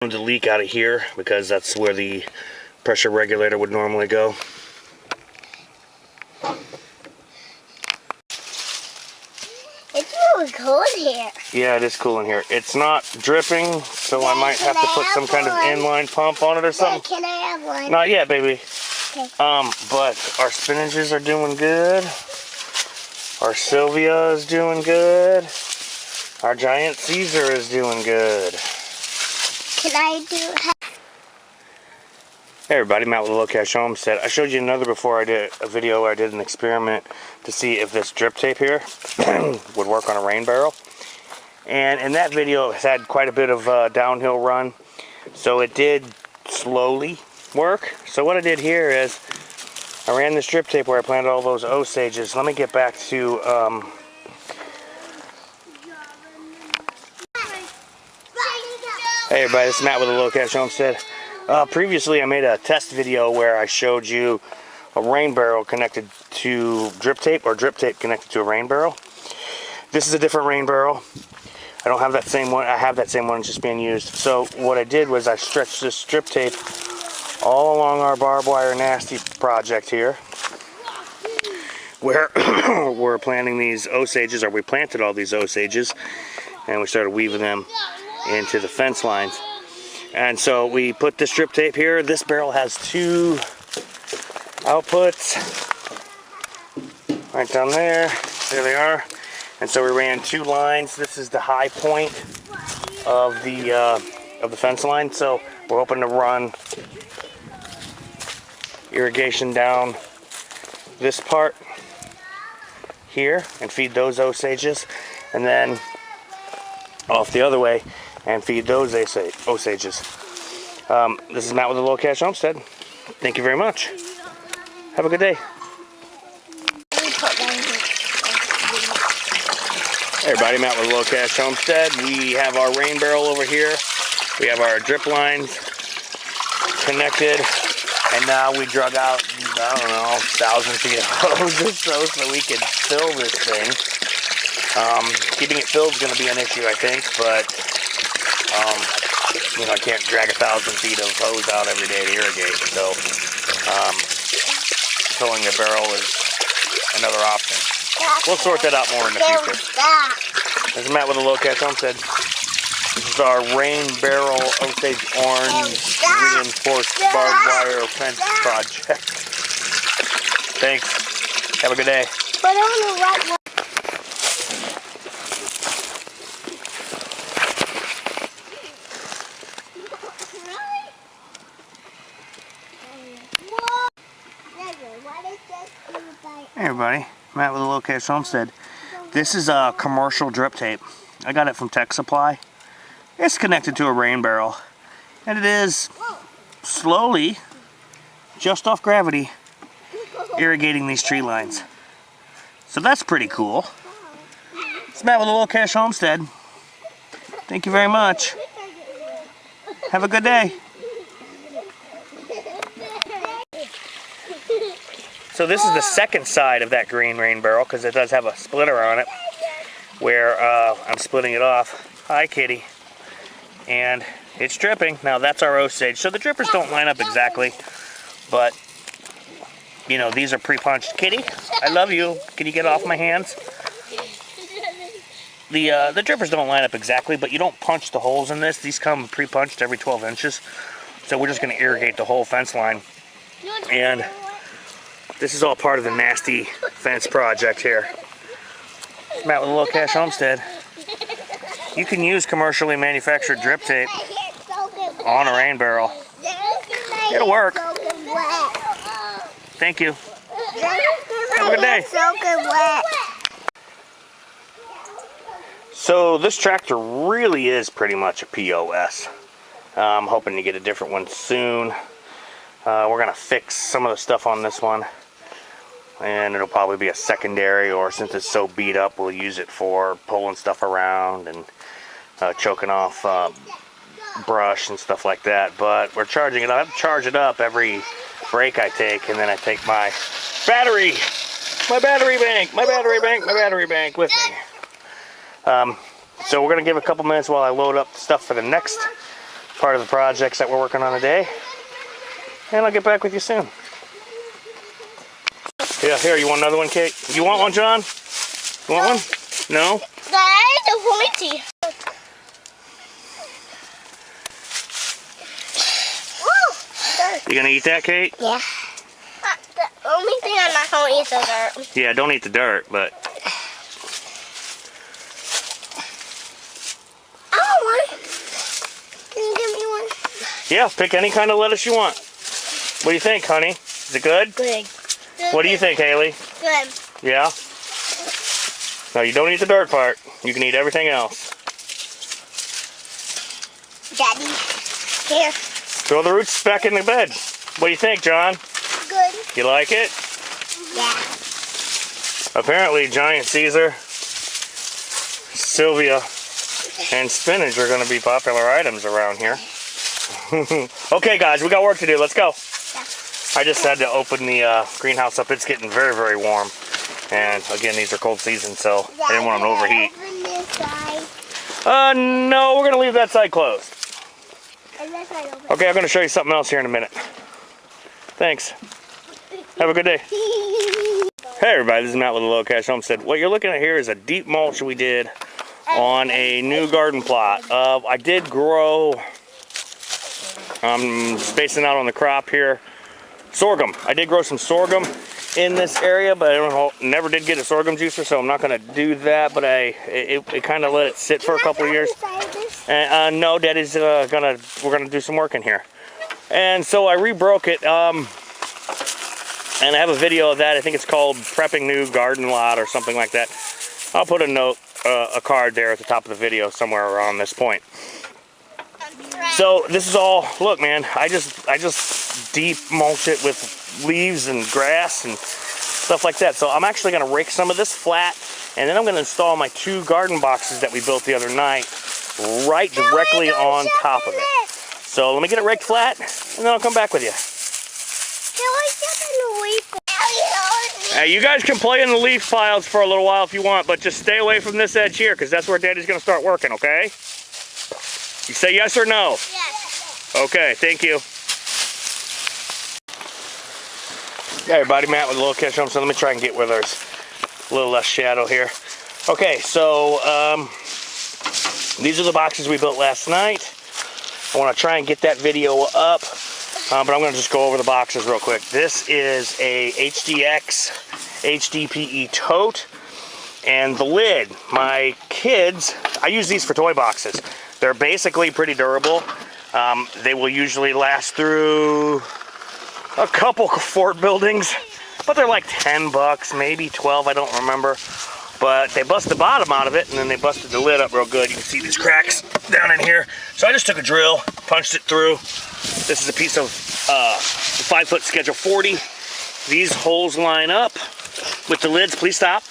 The leak out of here because that's where the pressure regulator would normally go. It's really cool in here. Yeah, it is cool in here. It's not dripping, so I might have to put some kind of inline pump on it or something. Can I have one? Not yet, baby. Okay. But our spinaches are doing good. Our Sylvia is doing good. Our giant Caesar is doing good. Can I do? Hey everybody, Matt with the Low Cash Homestead. I showed you another before. I did a video where I did an experiment to see if this drip tape here would work on a rain barrel. And in that video, it had quite a bit of downhill run. So it did slowly work. So what I did here is I ran this drip tape where I planted all those Osages. Let me get back to Hey everybody, this is Matt with the Low Cash Homestead. Previously I made a test video where I showed you a rain barrel connected to drip tape or drip tape connected to a rain barrel. This is a different rain barrel. I don't have that same one. I have that same one, it's just being used. So what I did was I stretched this strip tape all along our barbed wire nasty project here, where we're planting these Osages, or we planted all these Osages, and we started weaving them into the fence lines. And so we put this strip tape here. This barrel has two outputs right down there. There they are. And so we ran two lines. This is the high point of the fence line. So we're hoping to run irrigation down this part here and feed those Osages, and then off the other way and feed those Osages. This is Matt with the Low Cash Homestead. Thank you very much. Have a good day. Hey everybody, Matt with the Low Cash Homestead. We have our rain barrel over here. We have our drip lines connected, and now we drug out, I don't know, 1,000 feet of hose or so we can fill this thing. Keeping it filled is going to be an issue, I think, but you know, I can't drag 1,000 feet of hose out every day to irrigate, so filling the barrel is another option. We'll sort that out more in the future. This is Matt with the Low Cash Homestead. This is our rain barrel Osage orange reinforced barbed wire fence project. Thanks. Have a good day. But I don't know what. Hey everybody, Matt with the Low Cash Homestead. This is a commercial drip tape. I got it from Tech Supply. It's connected to a rain barrel, and it is slowly, just off gravity, irrigating these tree lines. So that's pretty cool. It's Matt with the Low Cash Homestead. Thank you very much. Have a good day. So this is the second side of that green rain barrel, because it does have a splitter on it where I'm splitting it off. Hi kitty. And it's dripping. Now that's our Osage. So the drippers don't line up exactly, but you know, these are pre-punched. Kitty, I love you. Can you get off my hands? The drippers don't line up exactly, but you don't punch the holes in this. These come pre-punched every 12 inches. So we're just going to irrigate the whole fence line. And this is all part of the nasty fence project here. Matt with the Low Cash Homestead. You can use commercially manufactured drip tape on a rain barrel. It'll work. Thank you. Have a good day. So this tractor really is pretty much a POS. I'm hoping to get a different one soon. We're going to fix some of the stuff on this one, and it'll probably be a secondary, or since it's so beat up, we'll use it for pulling stuff around and choking off brush and stuff like that. But we're charging it up. I have to charge it up every break I take, and then I take my battery bank with me. So we're going to give a couple minutes while I load up the stuff for the next part of the projects that we're working on today. And I'll get back with you soon. Yeah, here, you want another one, Kate? You want one, John? You want one? No? You gonna eat that, Kate? Yeah. The only thing I'm not gonna eat is the dirt. Yeah, don't eat the dirt, but... I want one. Can you give me one? Yeah, pick any kind of lettuce you want. What do you think, honey? Is it good? Good. What do you think, Haley? Good. Yeah? No, you don't eat the dirt part. You can eat everything else. Daddy, here. Throw the roots back in the bed. What do you think, John? Good. You like it? Yeah. Apparently, giant Caesar, Sylvia, and spinach are going to be popular items around here. Okay, guys, we got work to do. Let's go. I just had to open the greenhouse up. It's getting very, very warm. And again, these are cold seasons, so I didn't want them to overheat. Open this side. No, we're going to leave that side closed. And this side open. Okay, I'm going to show you something else here in a minute. Thanks. Have a good day. Hey everybody, this is Matt with the Low Cash Homestead. What you're looking at here is a deep mulch we did on a new garden plot. I did grow, I'm spacing out on the crop here, sorghum. I did grow some sorghum in this area, but I never did get a sorghum juicer, so I'm not going to do that, but it kind of let it sit for a couple of years. And no, Daddy's we're gonna do some work in here. And so I rebroke it, and I have a video of that. I think it's called Prepping New Garden Lot or something like that. I'll put a note, a card there at the top of the video somewhere around this point. So this is all, look man, I just deep mulch it with leaves and grass and stuff like that. So I'm actually gonna rake some of this flat, and then I'm gonna install my 2 garden boxes that we built the other night right directly on top of it. So let me get it raked flat, and then I'll come back with you. Hey, you guys can play in the leaf piles for a little while if you want, but just stay away from this edge here, because that's where Daddy's going to start working, okay? You say yes or no? Yes. Okay, thank you. Hey everybody, Matt with the Low Cash Home. So let me try and get where there's a little less shadow here. Okay, so these are the boxes we built last night. I want to try and get that video up, but I'm going to just go over the boxes real quick. This is a HDX HDPE tote, and the lid. My kids, I use these for toy boxes. They're basically pretty durable. They will usually last through a couple fort buildings, but they're like 10 bucks, maybe 12, I don't remember. But they bust the bottom out of it, and then they busted the lid up real good. You can see these cracks down in here. So I just took a drill, punched it through. This is a piece of 5-foot Schedule 40. These holes line up with the lids. Please stop.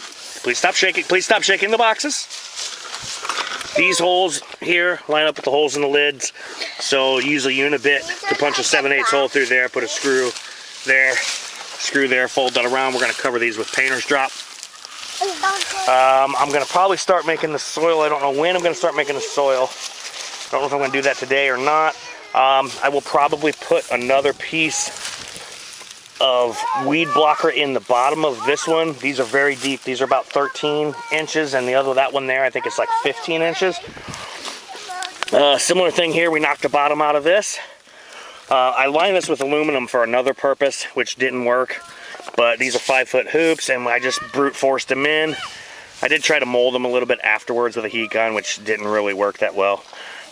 Please stop shaking. Please stop shaking the boxes. These holes here line up with the holes in the lids. So use a unibit to punch a 7/8 hole through there. Put a screw there, fold that around. We're going to cover these with painter's drop. I'm going to probably start making the soil. I don't know when I'm going to start making the soil. I don't know if I'm going to do that today or not. I will probably put another piece of weed blocker in the bottom of this one. These are very deep. These are about 13 inches, and that one there, I think it's like 15 inches. Similar thing here. We knocked the bottom out of this. I lined this with aluminum for another purpose, which didn't work. But these are 5-foot hoops, and I just brute forced them in. I did try to mold them a little bit afterwards with a heat gun, which didn't really work that well.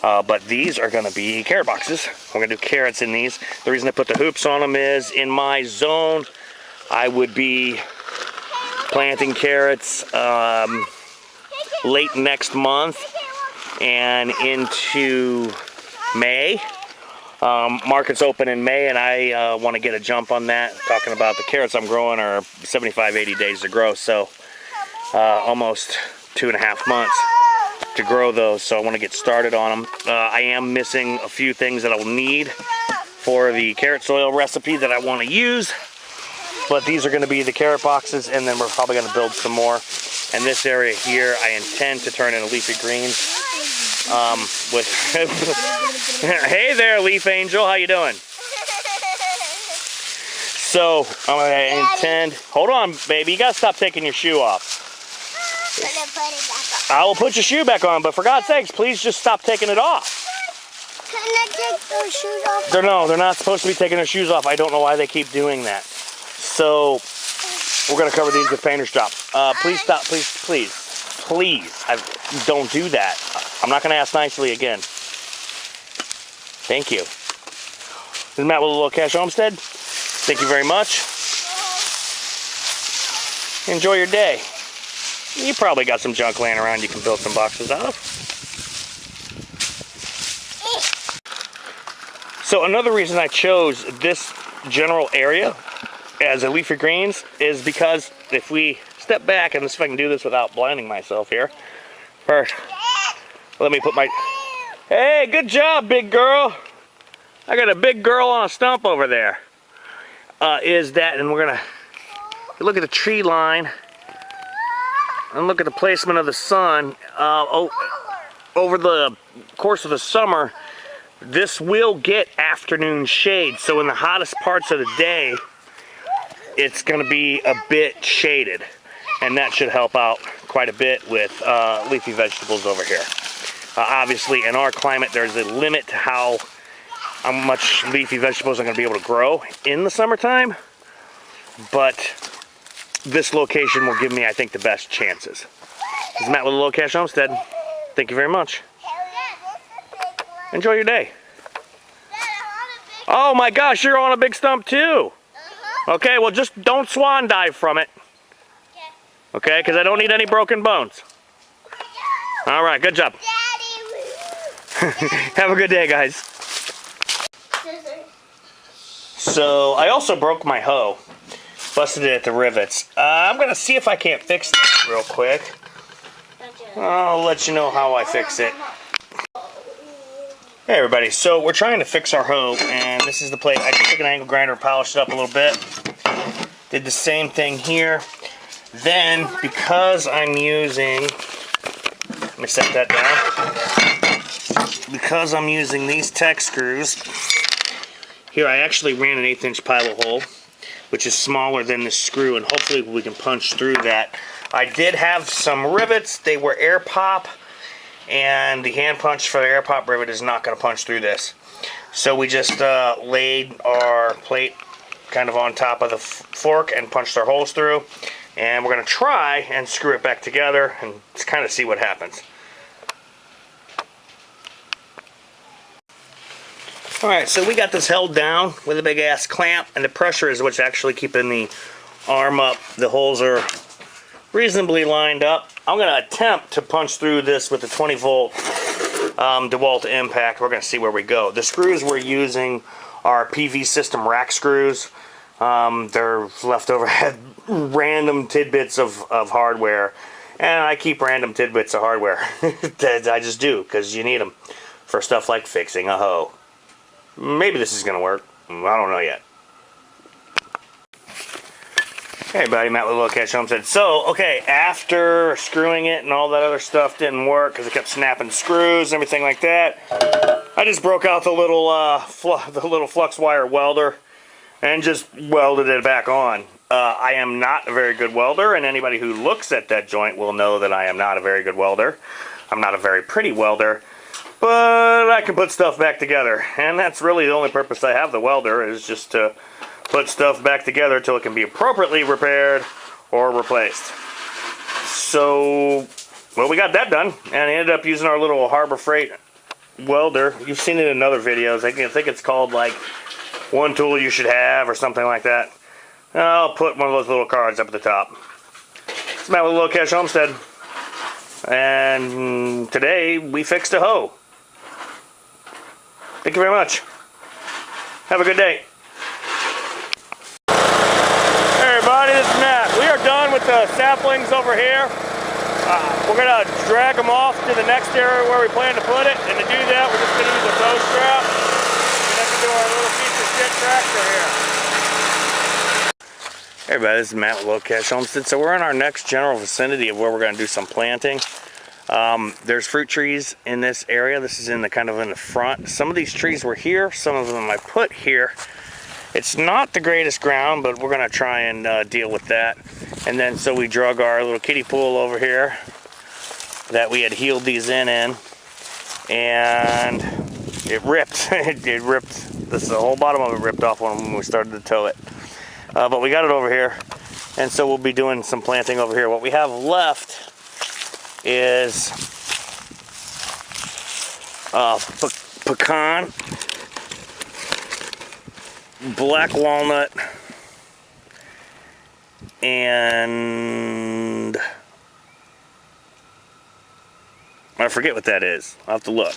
But these are going to be carrot boxes. We're going to do carrots in these. The reason I put the hoops on them is in my zone, I would be planting carrots late next month and into May. Market's open in May, and I want to get a jump on that. Talking about the carrots I'm growing are 75-80 days to grow, so almost 2.5 months to grow those, so I want to get started on them. I am missing a few things that I'll need for the carrot soil recipe that I want to use, but these are going to be the carrot boxes, and then we're probably going to build some more. And this area here I intend to turn into leafy greens. With hey there, Leaf Angel, how you doing? So I'm gonna intend. Hold on, baby. You gotta stop taking your shoe off. Put it back on. I will put your shoe back on, but for God's sakes, please just stop taking it off. Can I take those shoes off? They're not supposed to be taking their shoes off. I don't know why they keep doing that. So we're gonna cover these with painter's drop. Please stop. Please. Don't do that. I'm not gonna ask nicely again. Thank you. This is Matt with a Little Cash Homestead. Thank you very much. Enjoy your day. You probably got some junk laying around you can build some boxes out of. So another reason I chose this general area as a leafy greens is because if we step back, and let's see if I can do this without blinding myself here. First, let me put my... Hey, good job, big girl. I got a big girl on a stump over there. And we're gonna look at the tree line and look at the placement of the sun. Over the course of the summer, this will get afternoon shade. So in the hottest parts of the day, it's gonna be a bit shaded. And that should help out quite a bit with leafy vegetables over here. Obviously, in our climate, there's a limit to how much leafy vegetables are going to be able to grow in the summertime, but this location will give me, I think, the best chances. This is Matt with a Little Cash Homestead. Thank you very much. Enjoy your day. Oh my gosh, you're on a big stump too. Okay, well just don't swan dive from it. Okay, because I don't need any broken bones. All right, good job. Have a good day, guys. So I also broke my hoe, busted it at the rivets. I'm gonna see if I can't fix this real quick. I'll let you know how I fix it. Hey everybody, so we're trying to fix our hoe, and this is the plate. I just took an angle grinder, polished it up a little bit. Did the same thing here. Then, because I'm using, let me set that down. Because I'm using these Tech screws, here I actually ran an 1/8" pilot hole, which is smaller than this screw, and hopefully we can punch through that. I did have some rivets. They were air pop, and the hand punch for the air pop rivet is not going to punch through this. So we just laid our plate kind of on top of the fork and punched our holes through. And we're going to try and screw it back together and kind of see what happens. Alright, so we got this held down with a big ass clamp, and the pressure is what's actually keeping the arm up. The holes are reasonably lined up. I'm going to attempt to punch through this with the 20 volt DeWalt impact. We're going to see where we go. The screws we're using are PV system rack screws. They're leftover, had random tidbits of hardware, and I keep random tidbits of hardware. I just do, because you need them for stuff like fixing a hoe. Maybe this is going to work. I don't know yet. Hey everybody, Matt with a Little Cash Homestead. So, okay, after screwing it and all that other stuff didn't work because it kept snapping screws and everything like that, I just broke out the little flux wire welder and just welded it back on. I am not a very good welder, and anybody who looks at that joint will know that I am not a very good welder. I'm not a very pretty welder, but I can put stuff back together, and that's really the only purpose I have the welder, is just to put stuff back together till it can be appropriately repaired or replaced. So, well, we got that done, and I ended up using our little Harbor Freight welder. You've seen it in other videos. I think it's called like One Tool You Should Have or something like that. I'll put one of those little cards up at the top. It's Matt with a Little Cash Homestead, and today we fixed a hoe. Thank you very much. Have a good day. Hey everybody, this is Matt. We are done with the saplings over here. We're going to drag them off to the next area where we plan to put it, and to do that we're just going to use a tow strap connected to our little piece of shit tractor here. Hey everybody, this is Matt with Little Cash Homestead. So we're in our next general vicinity of where we're going to do some planting. There's fruit trees in this area. This is in the kind of in the front. Some of these trees were here. Some of them I put here. It's not the greatest ground, but we're gonna try and deal with that. And then so we drug our little kiddie pool over here that we had healed these in, and it ripped. it ripped. The whole bottom of it ripped off when we started to tow it. But we got it over here, and so we'll be doing some planting over here. What we have left is pecan, black walnut, and I forget what that is. I'll have to look.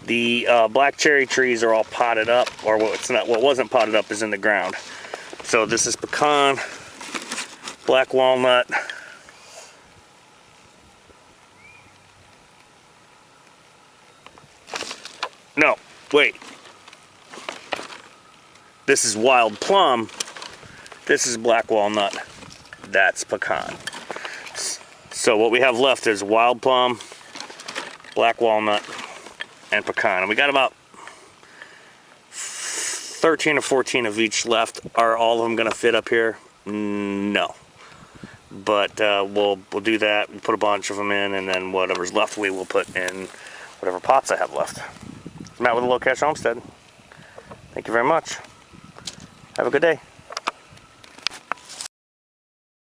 The black cherry trees are all potted up, or what wasn't potted up is in the ground. So this is pecan, black walnut, no, wait. This is wild plum. This is black walnut. That's pecan. So what we have left is wild plum, black walnut, and pecan. And we got about 13 or 14 of each left. Are all of them gonna fit up here? No. But we'll do that. We'll put a bunch of them in, and then whatever's left we will put in whatever pots I have left. Matt with the Low Cash Homestead. Thank you very much. Have a good day.